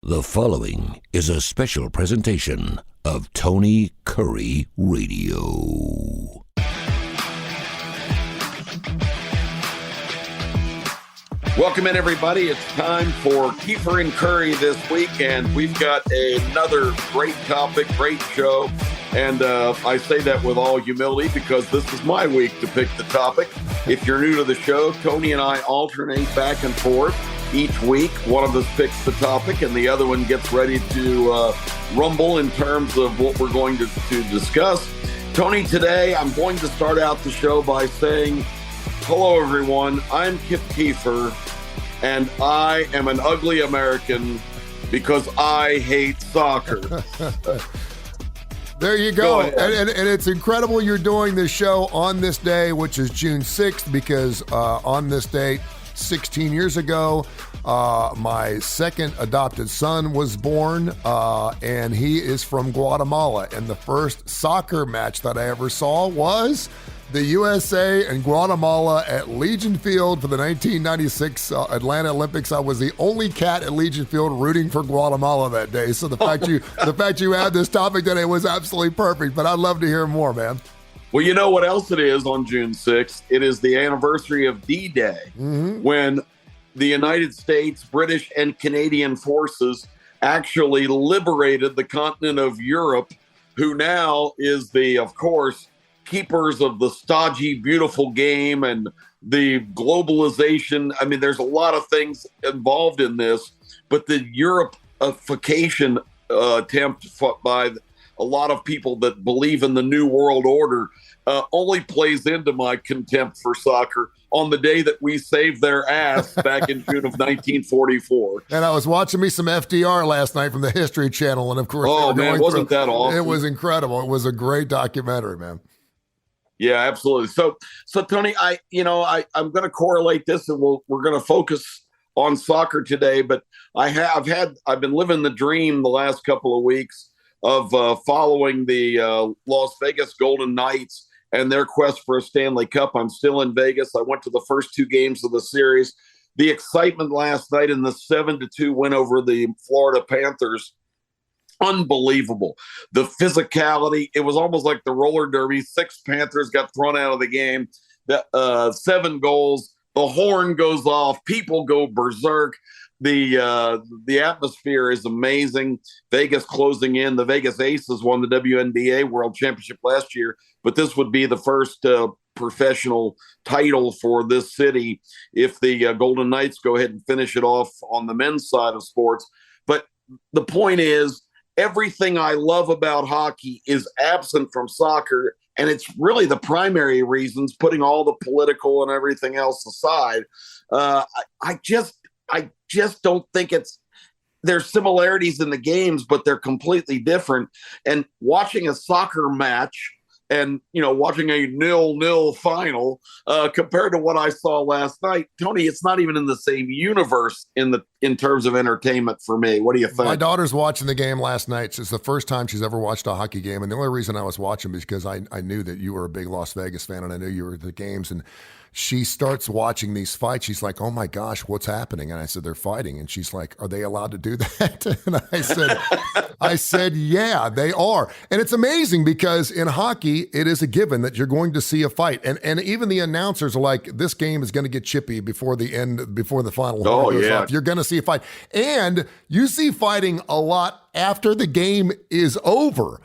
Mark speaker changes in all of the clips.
Speaker 1: The following is a special presentation of Tony Kurre Radio. Welcome in, everybody. It's time for Keefer and Kurre this week, and we've got another great topic, great show. And I say that with all humility because this is my week to pick the topic. If you're new to the show, Tony and I alternate back and forth each week. One of us picks the topic and the other one gets ready to rumble in terms of what we're going to discuss. Tony, today I'm going to start out the show by saying, hello, everyone. I'm Keefer, and I am an ugly American because I hate soccer.
Speaker 2: There you go. And it's incredible you're doing this show on this day, which is June 6th, because on this date, 16 years ago, my second adopted son was born, and he is from Guatemala. And the first soccer match that I ever saw was the USA and Guatemala at Legion Field for the 1996 Atlanta Olympics. I was the only cat at Legion Field rooting for Guatemala that day. So the fact you had this topic today was absolutely perfect. But I'd love to hear more, man.
Speaker 3: Well, you know what else it is on June 6th? It is the anniversary of D-Day, when the United States, British, and Canadian forces actually liberated the continent of Europe, who now is of course, keepers of the stodgy, beautiful game and the globalization. I mean, there's a lot of things involved in this, but the Europeification attempt by a lot of people that believe in the New World Order only plays into my contempt for soccer on the day that we saved their ass back in June of 1944.
Speaker 2: And I was watching me some FDR last night from the History Channel, and of course,
Speaker 3: wasn't that awesome?
Speaker 2: It was incredible. It was a great documentary, man.
Speaker 3: Yeah, absolutely. So Tony, I'm going to correlate this, and we're going to focus on soccer today. But I've been living the dream the last couple of weeks of following the Las Vegas Golden Knights and their quest for a Stanley Cup. I'm still in Vegas. I went to the first two games of the series. The excitement last night in the 7-2 win over the Florida Panthers, unbelievable. The physicality, it was almost like the roller derby. 6 Panthers got thrown out of the game. 7 goals. The horn goes off. People go berserk. The atmosphere is amazing. Vegas closing in. The Vegas Aces won the WNBA World Championship last year, but this would be the first professional title for this city if the Golden Knights go ahead and finish it off on the men's side of sports. But the point is, everything I love about hockey is absent from soccer, and it's really the primary reasons, putting all the political and everything else aside. I just don't think there's similarities in the games, but they're completely different. And watching a soccer match and, watching a 0-0 final compared to what I saw last night, Tony, it's not even in the same universe in terms of entertainment for me. What do you think?
Speaker 2: My daughter's watching the game last night. It's the first time she's ever watched a hockey game. And the only reason I was watching is because I knew that you were a big Las Vegas fan, and I knew you were at the games. And she starts watching these fights. She's like, oh my gosh, what's happening? And I said, they're fighting. And she's like, are they allowed to do that? And I said, yeah, they are. And it's amazing because in hockey, it is a given that you're going to see a fight. And even the announcers are like, this game is going to get chippy before the final horn goes off. You're going to see a fight. And you see fighting a lot after the game is over.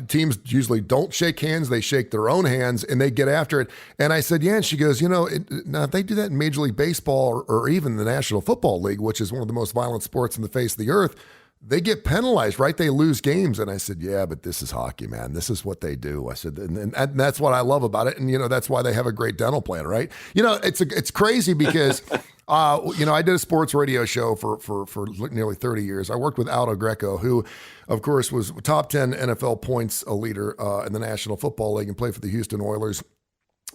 Speaker 2: Teams usually don't shake hands. They shake their own hands and they get after it. And I said, yeah. And she goes, now if they do that in Major League Baseball or even the National Football League, which is one of the most violent sports on the face of the earth, they get penalized, right? They lose games. And I said, yeah, but this is hockey, man. This is what they do. I said, and that's what I love about it. And, that's why they have a great dental plan, right? It's crazy because, I did a sports radio show for nearly 30 years. I worked with Aldo Greco, who, of course, was top 10 NFL points leader in the National Football League and played for the Houston Oilers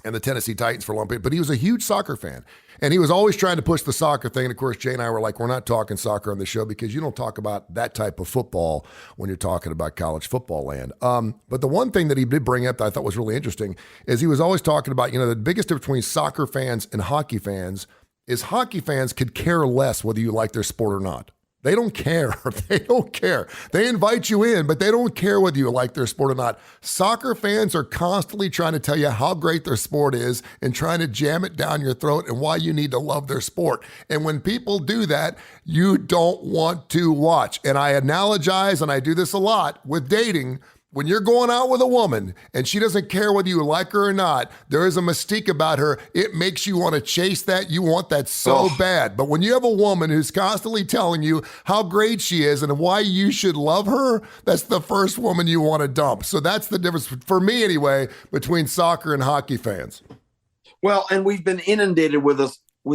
Speaker 2: and the Tennessee Titans for a long period. But he was a huge soccer fan. And he was always trying to push the soccer thing. And of course, Jay and I were like, we're not talking soccer on the show because you don't talk about that type of football when you're talking about college football land. But the one thing that he did bring up that I thought was really interesting is he was always talking about, the biggest difference between soccer fans and hockey fans is hockey fans could care less whether you like their sport or not. They don't care. They don't care. They invite you in, but they don't care whether you like their sport or not. Soccer fans are constantly trying to tell you how great their sport is and trying to jam it down your throat and why you need to love their sport. And when people do that, you don't want to watch. And I analogize, and I do this a lot with dating. When you're going out with a woman and she doesn't care whether you like her or not, there is a mystique about her. It makes you want to chase that. You want that so bad. But when you have a woman who's constantly telling you how great she is and why you should love her, that's the first woman you want to dump. So that's the difference, for me anyway, between soccer and hockey fans.
Speaker 3: Well, and we've been inundated with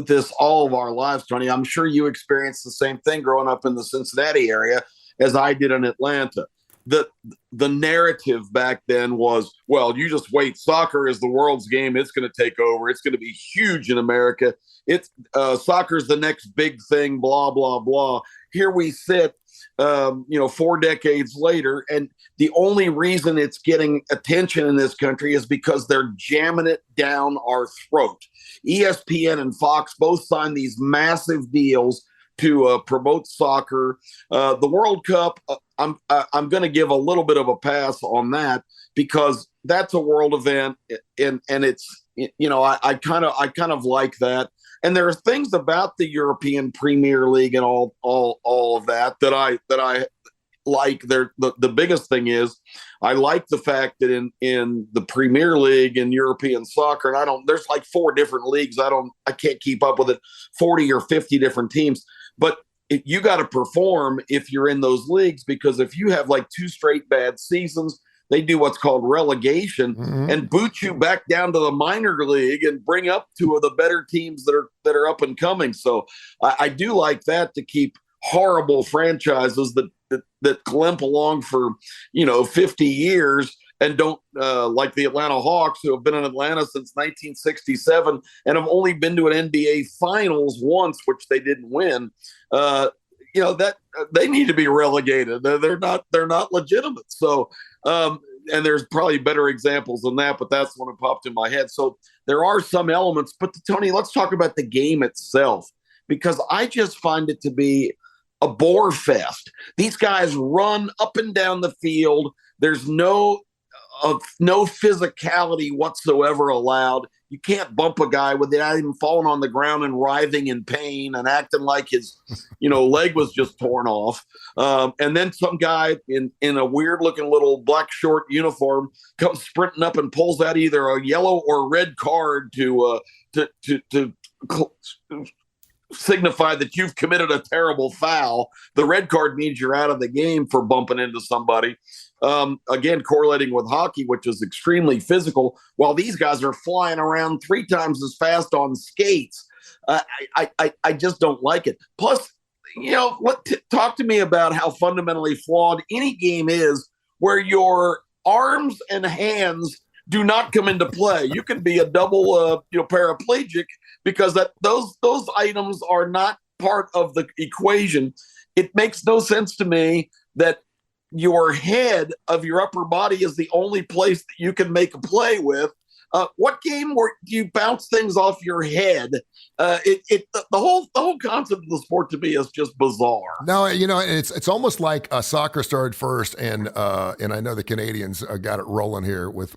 Speaker 3: this all of our lives, Tony. I'm sure you experienced the same thing growing up in the Cincinnati area as I did in Atlanta. The narrative back then was, well, you just wait. Soccer is the world's game. It's going to take over. It's going to be huge in America. It's soccer's the next big thing, blah, blah, blah. Here we sit, 4 decades later, and the only reason it's getting attention in this country is because they're jamming it down our throat. ESPN and Fox both signed these massive deals to promote soccer. The World Cup, I'm going to give a little bit of a pass on that because that's a world event, and it's I kind of like that. And there are things about the European Premier League and all of that I like. The biggest thing is I like the fact that in the Premier League and European soccer, and there's like 4 different leagues. I can't keep up with it. 40 or 50 different teams. But you got to perform if you're in those leagues, because if you have like 2 straight bad seasons, they do what's called relegation and boot you back down to the minor league and bring up 2 of the better teams that are up and coming. So I do like that, to keep horrible franchises that limp along for 50 years and don't like the Atlanta Hawks, who have been in Atlanta since 1967 and have only been to an NBA Finals once, which they didn't win. That they need to be relegated. They're not legitimate. So, and there's probably better examples than that, but that's the one that popped in my head. So there are some elements, but Tony, let's talk about the game itself, because I just find it to be a bore fest. These guys run up and down the field. There's no physicality whatsoever allowed. You can't bump a guy without even falling on the ground and writhing in pain and acting like his, leg was just torn off. And then some guy in a weird looking little black short uniform comes sprinting up and pulls out either a yellow or red card to signify that you've committed a terrible foul. The red card means you're out of the game for bumping into somebody. Again, correlating with hockey, which is extremely physical, while these guys are flying around 3 times as fast on skates. I just don't like it. Plus, talk to me about how fundamentally flawed any game is where your arms and hands do not come into play. You can be a double paraplegic because those items are not part of the equation. It makes no sense to me that your head of your upper body is the only place that you can make a play with. What game where you bounce things off your head? The whole concept of the sport to me is just bizarre.
Speaker 2: No, it's almost like soccer started first, and I know the Canadians got it rolling here with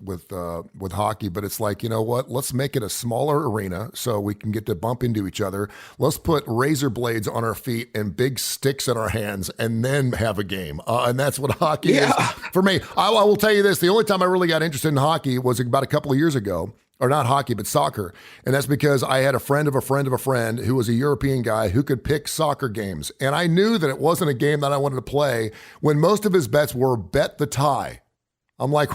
Speaker 2: hockey, but it's like, you know what? Let's make it a smaller arena so we can get to bump into each other. Let's put razor blades on our feet and big sticks in our hands, and then have a game. And that's what hockey is for me. I will tell you this: the only time I really got interested in hockey was about a couple of years ago. Or not hockey, but soccer. And that's because I had a friend of a friend of a friend who was a European guy who could pick soccer games. And I knew that it wasn't a game that I wanted to play when most of his bets were bet the tie. I'm like,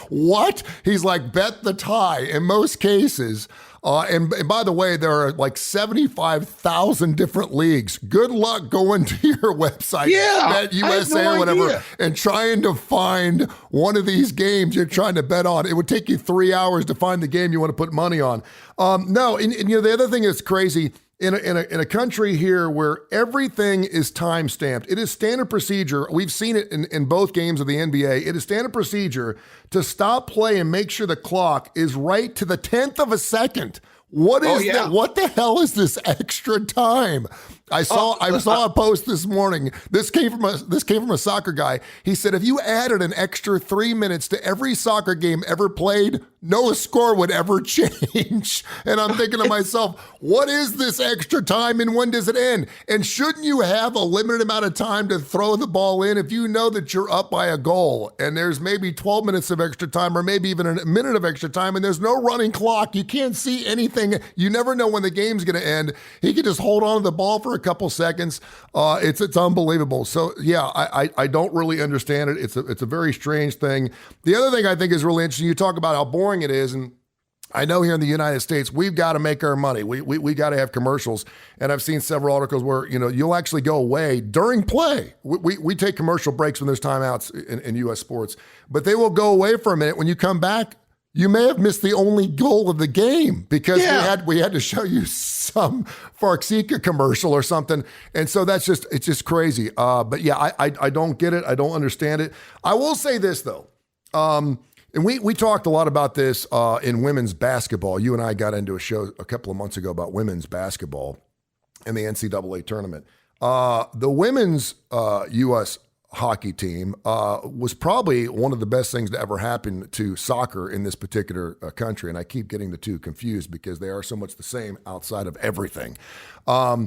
Speaker 2: what? He's like, bet the tie in most cases. And by the way, there are like 75,000 different leagues. Good luck going to your website, BetUSA or whatever, and trying to find one of these games you're trying to bet on. It would take you 3 hours to find the game you want to put money on. The other thing that's crazy, in a country here where everything is time stamped, it is standard procedure. We've seen it in both games of the NBA. It is standard procedure to stop play and make sure the clock is right to the 10th of a second. What is that? What the hell is this extra time? I saw a post this morning. This came from a soccer guy. He said if you added an extra 3 minutes to every soccer game ever played, no score would ever change. And I'm thinking to myself, what is this extra time and when does it end? And shouldn't you have a limited amount of time to throw the ball in if you know that you're up by a goal and there's maybe 12 minutes of extra time or maybe even a minute of extra time and there's no running clock? You can't see anything. You never know when the game's going to end. He could just hold on to the ball for a couple seconds. It's unbelievable. So yeah, I don't really understand it. It's a very strange thing. The other thing I think is really interesting, you talk about how boring it is, and I know here in the United States, we've got to make our money. We got to have commercials. And I've seen several articles where, you'll actually go away during play. We take commercial breaks when there's timeouts in U.S. sports, but they will go away for a minute. When you come back, you may have missed the only goal of the game because we had to show you some Farxiga commercial or something. And so it's just crazy. But yeah, I don't get it. I don't understand it. I will say this though. And we talked a lot about this in women's basketball. You and I got into a show a couple of months ago about women's basketball and the NCAA tournament. The women's U.S. hockey team was probably one of the best things to ever happen to soccer in this particular country. And I keep getting the two confused because they are so much the same outside of everything. But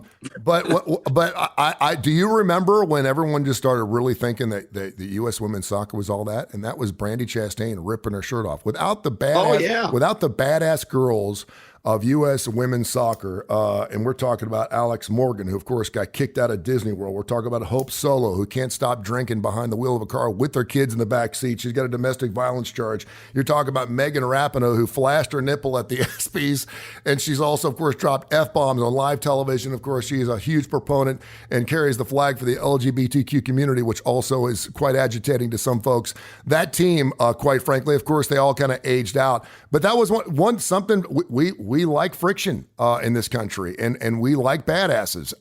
Speaker 2: do you remember when everyone just started really thinking that the U.S. women's soccer was all that? And that was Brandi Chastain ripping her shirt off without the badass girls of U.S. women's soccer. And we're talking about Alex Morgan, who, of course, got kicked out of Disney World. We're talking about Hope Solo, who can't stop drinking behind the wheel of a car with her kids in the back seat. She's got a domestic violence charge. You're talking about Megan Rapinoe, who flashed her nipple at the ESPYs. And she's also, of course, dropped F-bombs on live television. Of course, she is a huge proponent and carries the flag for the LGBTQ community, which also is quite agitating to some folks. That team, quite frankly, of course, they all kind of aged out. But that was something we like friction in this country, and we like badasses,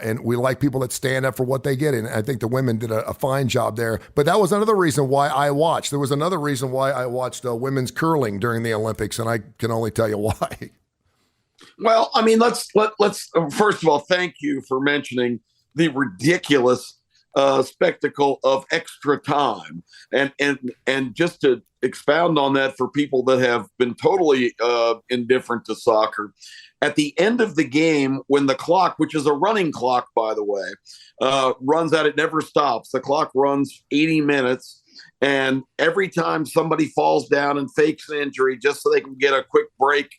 Speaker 2: and we like people that stand up for what they get. And I think the women did a fine job there. But that was another reason why I watched. There was another reason why I watched women's curling during the Olympics, and I can only tell you why.
Speaker 3: Well, I mean, let's first of all, thank you for mentioning the ridiculous spectacle of extra time, and just to expound on that for people that have been totally indifferent to soccer. At the end of the game, when the clock, which is a running clock, by the way, runs out, it never stops. The clock runs 80 minutes. And every time somebody falls down and fakes an injury just so they can get a quick break,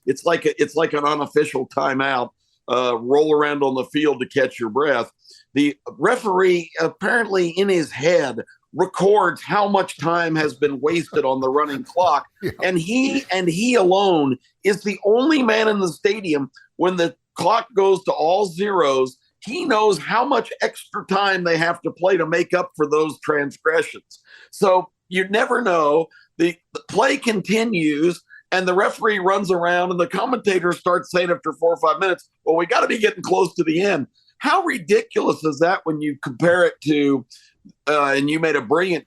Speaker 3: it's like an unofficial timeout. Roll around on the field to catch your breath. The referee, apparently in his head, records how much time has been wasted on the running clock. Yeah. And he alone is the only man in the stadium when the clock goes to all zeros. He knows how much extra time they have to play to make up for those transgressions. So you never know. The play continues, and the referee runs around, and the commentator starts saying after 4 or 5 minutes, well, we got to be getting close to the end. How ridiculous is that when you compare it to, and you made a brilliant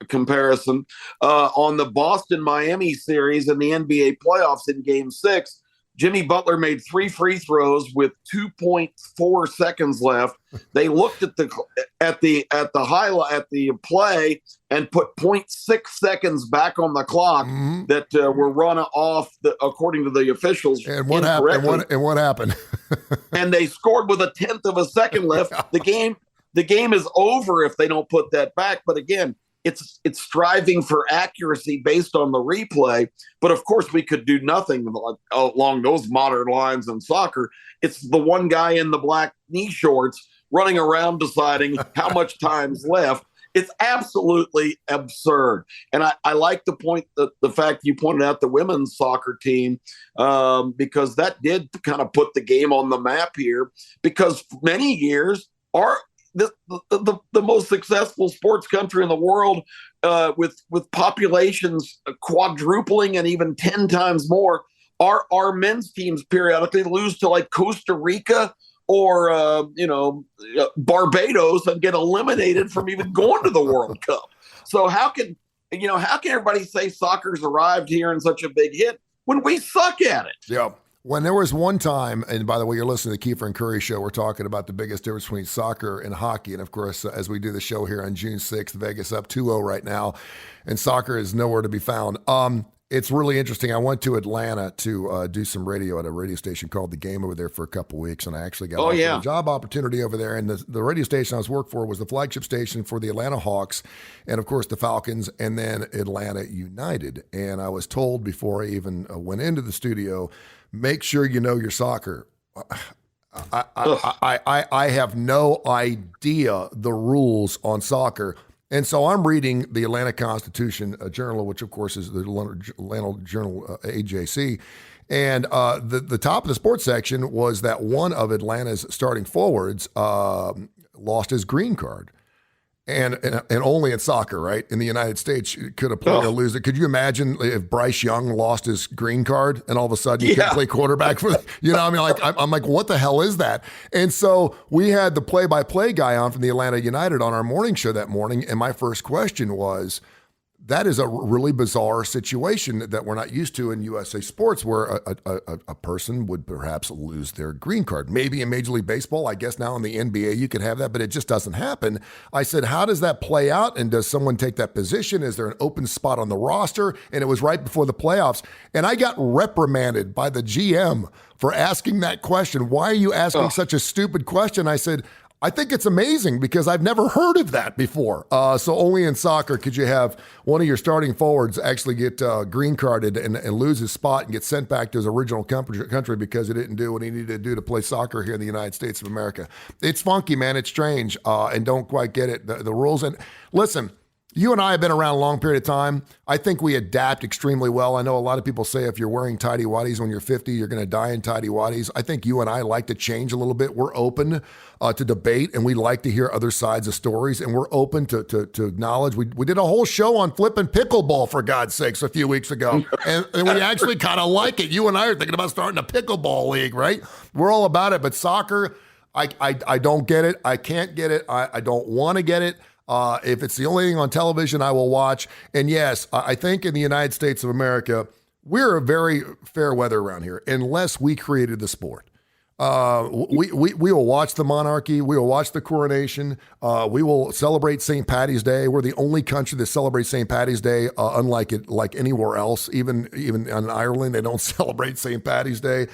Speaker 3: comparison, on the Boston-Miami series in the NBA playoffs in Game 6, Jimmy Butler made 3 free throws with 2.4 seconds left. They looked at the play and put 0.6 seconds back on the clock that were run off according to the officials.
Speaker 2: And what happened? And what happened?
Speaker 3: And they scored with 1/10 of a second left. The game is over if they don't put that back. But again, it's striving for accuracy based on the replay. But of course, we could do nothing along those modern lines in soccer. It's the one guy in the black knee shorts running around deciding how much time's left. It's absolutely absurd. And I like the point, the fact you pointed out the women's soccer team, because that did kind of put the game on the map here, because for many years, the most successful sports country in the world, with populations quadrupling and even 10 times more, our men's teams periodically lose to like Costa Rica or Barbados and get eliminated from even going to the World Cup. So how can everybody say soccer's arrived here in such a big hit when we suck at it?
Speaker 2: Yeah. When there was one time, and by the way, you're listening to the Keefer and Curry show, we're talking about the biggest difference between soccer and hockey. And of course, as we do the show here on June 6th, Vegas up 2-0 right now, and soccer is nowhere to be found. It's really interesting. I went to Atlanta to do some radio at a radio station called The Game over there for a couple weeks, and I actually got a job opportunity over there. And the radio station I was working for was the flagship station for the Atlanta Hawks, and of course the Falcons, and then Atlanta United. And I was told before I even went into the studio, make sure you know your soccer. I have no idea the rules on soccer. And so I'm reading the Atlanta Constitution Journal, which of course is the Atlanta Journal AJC. And the top of the sports section was that one of Atlanta's starting forwards lost his green card. And only in soccer, right? In the United States, could a player lose it? Could you imagine if Bryce Young lost his green card and all of a sudden he can't play quarterback for I mean, like I'm like, what the hell is that? And so we had the play-by-play guy on from the Atlanta United on our morning show that morning, and my first question was, that is a really bizarre situation that we're not used to in USA sports, where a person would perhaps lose their green card. Maybe in Major League Baseball, I guess now in the NBA you could have that, but it just doesn't happen. I said, how does that play out? And does someone take that position? Is there an open spot on the roster? And it was right before the playoffs. And I got reprimanded by the GM for asking that question. Why are you asking such a stupid question? I said, I think it's amazing because I've never heard of that before. So only in soccer could you have one of your starting forwards actually get green carded and lose his spot and get sent back to his original country because he didn't do what he needed to do to play soccer here in the United States of America. It's funky, man. It's strange, and don't quite get it. The rules. And listen, you and I have been around a long period of time. I think we adapt extremely well. I know a lot of people say if you're wearing tighty-whities when you're 50, you're going to die in tighty-whities. I think you and I like to change a little bit. We're open to debate, and we like to hear other sides of stories, and we're open to acknowledge. We did a whole show on flipping pickleball, for God's sakes, a few weeks ago, and we actually kind of like it. You and I are thinking about starting a pickleball league, right? We're all about it, but soccer, I don't get it. I can't get it. I don't want to get it. If it's the only thing on television, I will watch. And yes, I think in the United States of America, we're a very fair weather around here, unless we created the sport. We will watch the monarchy. We will watch the coronation. We will celebrate St. Paddy's Day. We're the only country that celebrates St. Paddy's Day, unlike it like anywhere else. Even in Ireland, they don't celebrate St. Paddy's Day.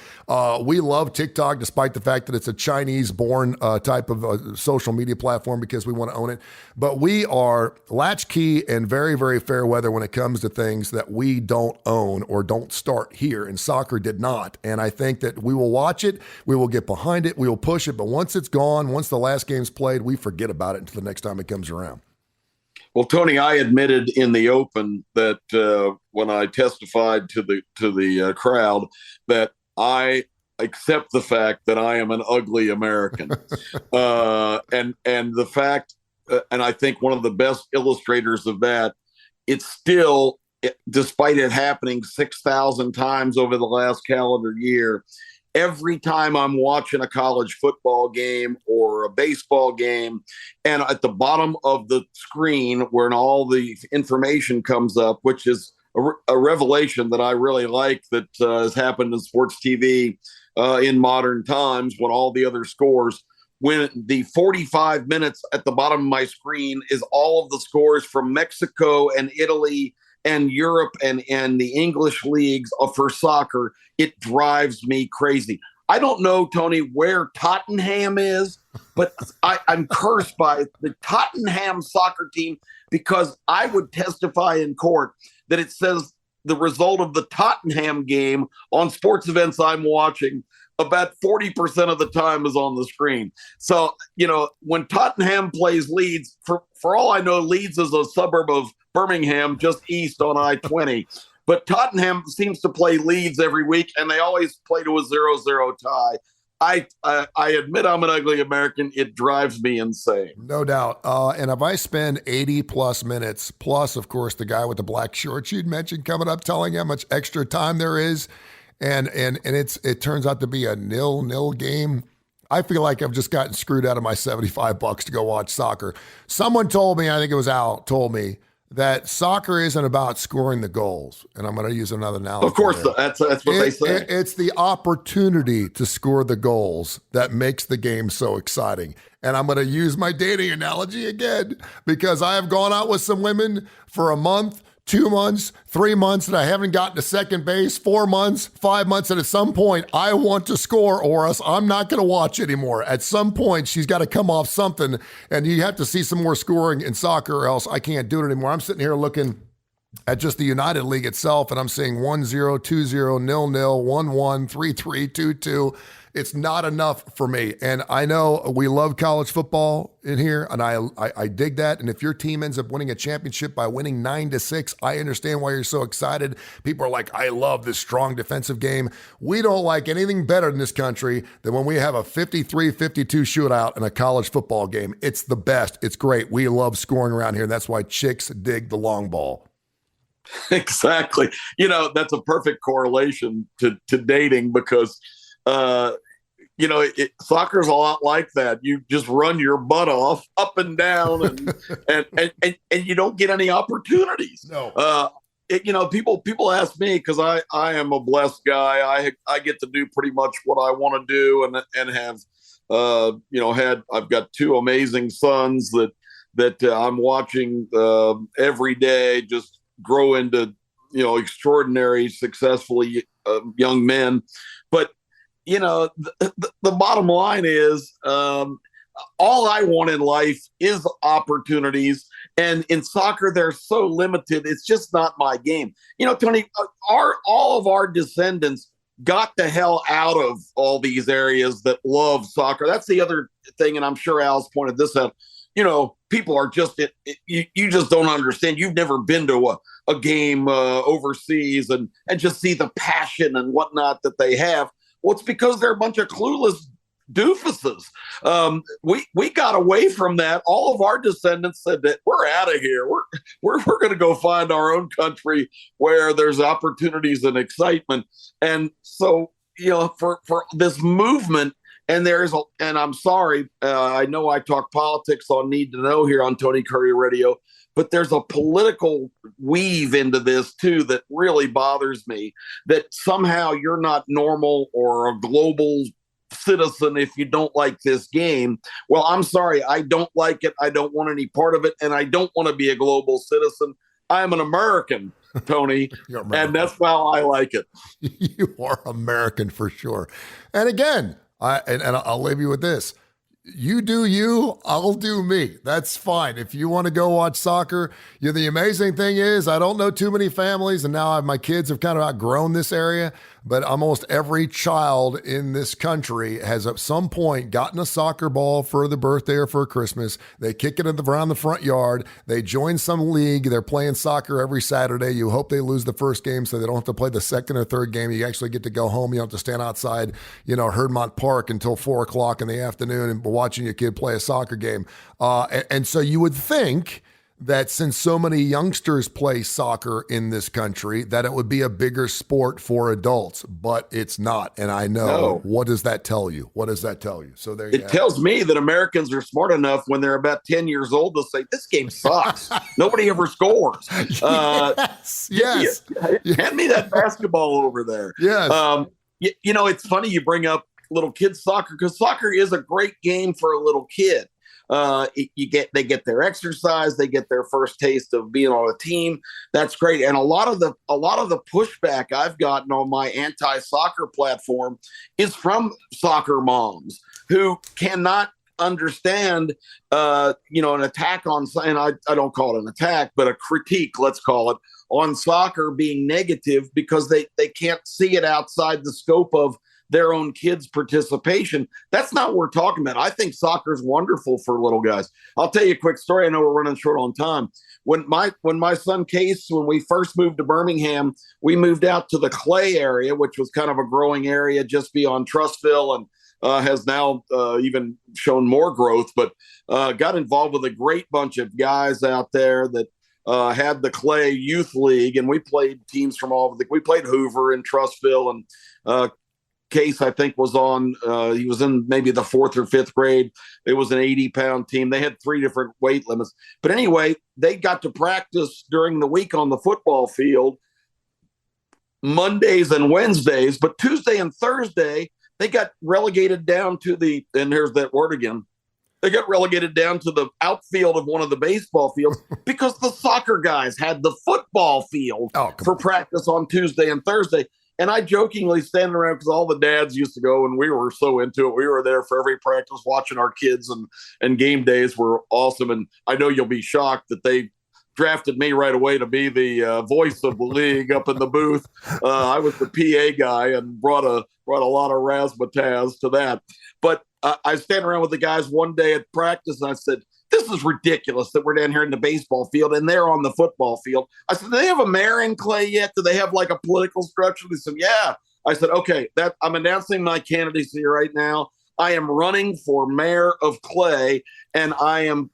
Speaker 2: We love TikTok, despite the fact that it's a Chinese-born type of social media platform, because we want to own it. But we are latchkey and very, very fair weather when it comes to things that we don't own or don't start here. And soccer did not. And I think that we will watch it. We will get behind it. We will push it. But once it's gone, once the last game's played, we forget about it until the next time it comes around.
Speaker 3: Well, Tony, I admitted in the open that when I testified to the crowd that I accept the fact that I am an ugly American, and the fact, and I think one of the best illustrators of that, it's still, despite it happening 6,000 times over the last calendar year, every time I'm watching a college football game or a baseball game, and at the bottom of the screen where all the information comes up, which is a revelation that I really like, that has happened in sports TV in modern times, when all the other scores, when the 45 minutes at the bottom of my screen is all of the scores from Mexico and Italy and Europe and the English leagues for soccer, it drives me crazy. I don't know, Tony, where Tottenham is, but I'm cursed by the Tottenham soccer team, because I would testify in court that it says the result of the Tottenham game on sports events I'm watching about 40% of the time is on the screen. So, when Tottenham plays Leeds, for all I know, Leeds is a suburb of Birmingham, just east on I-20. But Tottenham seems to play Leeds every week, and they always play to a 0-0 tie. I admit I'm an ugly American. It drives me insane.
Speaker 2: No doubt. And if I spend 80 plus minutes, plus, of course, the guy with the black shorts you'd mentioned coming up, telling how much extra time there is, and it turns out to be a 0-0 game, I feel like I've just gotten screwed out of my $75 to go watch soccer. Someone told me, I think it was Al, told me that soccer isn't about scoring the goals. And I'm going to use another analogy.
Speaker 3: Of course, that's what they say.
Speaker 2: It's the opportunity to score the goals that makes the game so exciting. And I'm going to use my dating analogy again, because I have gone out with some women for a month, 2 months, 3 months, and I haven't gotten to second base, 4 months, 5 months. And at some point, I want to score, or else I'm not going to watch anymore. At some point, she's got to come off something, and you have to see some more scoring in soccer, or else I can't do it anymore. I'm sitting here looking at just the United League itself, and I'm seeing 1-0, 2-0, 0-0, 1-1, 3-3, 2-2. It's not enough for me. And I know we love college football in here, and I dig that. And if your team ends up winning a championship by winning 9-6, I understand why you're so excited. People are like, I love this strong defensive game. We don't like anything better in this country than when we have a 53-52 shootout in a college football game. It's the best. It's great. We love scoring around here. And that's why chicks dig the long ball.
Speaker 3: Exactly. That's a perfect correlation to dating, because soccer's a lot like that. You just run your butt off up and down, and you don't get any opportunities.
Speaker 2: No.
Speaker 3: People ask me, because I am a blessed guy. I get to do pretty much what I want to do, and have I've got two amazing sons that I'm watching every day just grow into extraordinary, successfully young men. But the bottom line is, all I want in life is opportunities, and in soccer they're so limited. It's just not my game. Tony, all of our descendants got the hell out of all these areas that love soccer. That's the other thing, and I'm sure Al's pointed this out. People are just, you just don't understand. You've never been to a game overseas and just see the passion and whatnot that they have. Well, it's because they're a bunch of clueless doofuses. We got away from that. All of our descendants said that we're out of here. We're going to go find our own country where there's opportunities and excitement. And so, for this movement, and I'm sorry, I know I talk politics on Need to Know here on Tony Curry Radio, but there's a political weave into this too that really bothers me, that somehow you're not normal or a global citizen if you don't like this game. Well, I'm sorry, I don't like it. I don't want any part of it, and I don't want to be a global citizen. I'm an American, Tony, American. And that's how I like it.
Speaker 2: You are American for sure. And again, I'll leave you with this. You do you, I'll do me. That's fine. If you want to go watch soccer, the amazing thing is I don't know too many families, and now my kids have kind of outgrown this area, but almost every child in this country has at some point gotten a soccer ball for the birthday or for Christmas. They kick it around the front yard. They join some league. They're playing soccer every Saturday. You hope they lose the first game so they don't have to play the second or third game. You actually get to go home. You don't have to stand outside, Herdmont Park until 4 o'clock in the afternoon and watching your kid play a soccer game. And so you would think that since so many youngsters play soccer in this country, that it would be a bigger sport for adults, but it's not. And I know. No. What does that tell you? So
Speaker 3: it tells me that Americans are smart enough when they're about 10 years old to say, this game sucks. Nobody ever scores.
Speaker 2: Yes.
Speaker 3: Hand me that basketball over there.
Speaker 2: Yes.
Speaker 3: It's funny you bring up little kids soccer, because soccer is a great game for a little kid. They get their exercise, they get their first taste of being on a team. That's great. And a lot of the pushback I've gotten on my anti-soccer platform is from soccer moms who cannot understand, an attack on, and I don't call it an attack, but a critique, let's call it, on soccer being negative because they can't see it outside the scope of their own kids' participation. That's not what we're talking about. I think soccer is wonderful for little guys. I'll tell you a quick story. I know we're running short on time. When my son Case, when we first moved to Birmingham, we moved out to the Clay area, which was kind of a growing area just beyond Trustville, and has now even shown more growth, but got involved with a great bunch of guys out there that had the Clay Youth League, and we played teams from we played Hoover and Trustville and Case, I think, was on. He was in maybe the 4th or 5th grade. It was an 80-pound team. They had 3 different weight limits. But anyway, they got to practice during the week on the football field Mondays and Wednesdays. But Tuesday and Thursday, they got relegated down to and here's that word again, they got relegated down to the outfield of one of the baseball fields because the soccer guys had the football field for practice on Tuesday and Thursday. And I jokingly standing around, because all the dads used to go and we were so into it. We were there for every practice watching our kids, and game days were awesome. And I know you'll be shocked that they drafted me right away to be the voice of the league up in the booth. I was the PA guy and brought a lot of razzmatazz to that. But I was standing around with the guys one day at practice, and I said, this is ridiculous that we're down here in the baseball field and they're on the football field. I said, do they have a mayor in Clay yet? Do they have like a political structure? They said, yeah. I said, okay, I'm announcing my candidacy right now. I am running for mayor of Clay, and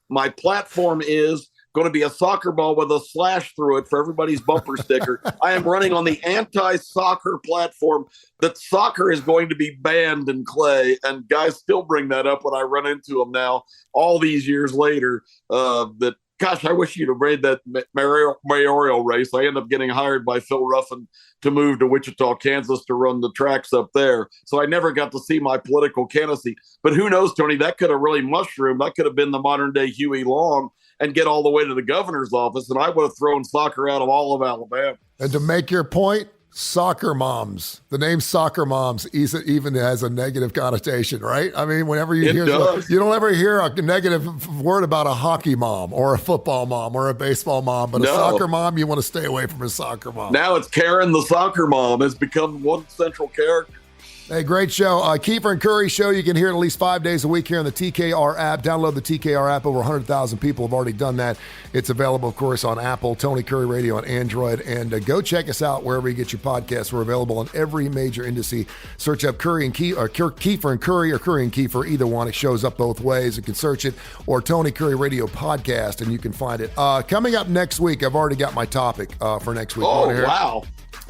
Speaker 3: my platform is going to be a soccer ball with a slash through it for everybody's bumper sticker. I am running on the anti-soccer platform that soccer is going to be banned in Clay. And guys still bring that up when I run into them now, all these years later, gosh, I wish you'd have made that mayoral race. I ended up getting hired by Phil Ruffin to move to Wichita, Kansas to run the tracks up there. So I never got to see my political candidacy. But who knows, Tony, that could have really mushroomed. That could have been the modern day Huey Long and get all the way to the governor's office. And I would have thrown soccer out of all of Alabama.
Speaker 2: And to make your point, soccer moms. The name soccer moms even has a negative connotation, right? I mean, whenever you hear, you don't ever hear a negative word about a hockey mom or a football mom or a baseball mom, but a soccer mom, you want to stay away from a soccer mom.
Speaker 3: Now it's Karen the soccer mom has become one central character.
Speaker 2: Hey, great show. Keefer and Kurre show. You can hear it at least 5 days a week here on the TKR app. Download the TKR app. Over 100,000 people have already done that. It's available, of course, on Apple, Tony Kurre Radio on Android. And go check us out wherever you get your podcasts. We're available on every major indice. Search up Kurre and Keefer and Kurre, or Kurre and Keefer, either one. It shows up both ways. You can search it, or Tony Kurre Radio Podcast, and you can find it. Coming up next week, I've already got my topic for next week.
Speaker 3: Oh, wow.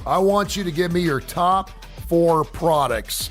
Speaker 2: I want you to give me your top 4 products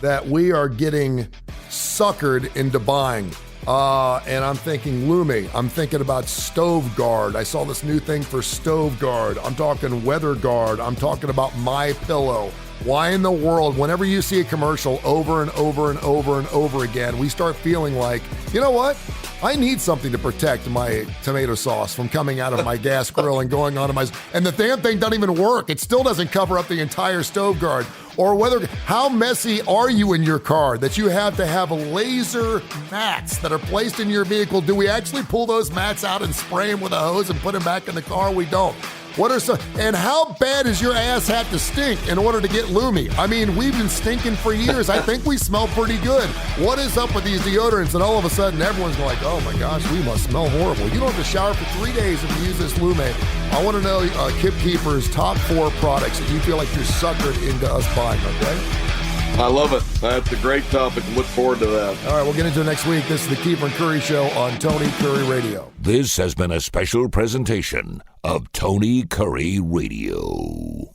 Speaker 2: that we are getting suckered into buying. And I'm thinking Lumi. I'm thinking about Stove Guard. I saw this new thing for Stove Guard. I'm talking Weather Guard. I'm talking about My Pillow. Why in the world, whenever you see a commercial over and over and over and over again, we start feeling like, you know what? I need something to protect my tomato sauce from coming out of my gas grill and going onto my... And the damn thing doesn't even work. It still doesn't cover up the entire Stove Guard. Or whether... How messy are you in your car that you have to have laser mats that are placed in your vehicle? Do we actually pull those mats out and spray them with a hose and put them back in the car? We don't. And how bad does your ass have to stink in order to get Lumi? I mean, we've been stinking for years. I think we smell pretty good. What is up with these deodorants? And all of a sudden, everyone's like, oh my gosh, we must smell horrible. You don't have to shower for 3 days if you use this Lumi. I want to know Kip Keefer's top 4 products that you feel like you're suckered into us buying, okay?
Speaker 3: I love it. That's a great topic. Look forward to that.
Speaker 2: All right, we'll get into it next week. This is the Keefer and Kurre Show on Tony Kurre Radio.
Speaker 4: This has been a special presentation of Tony Kurre Radio.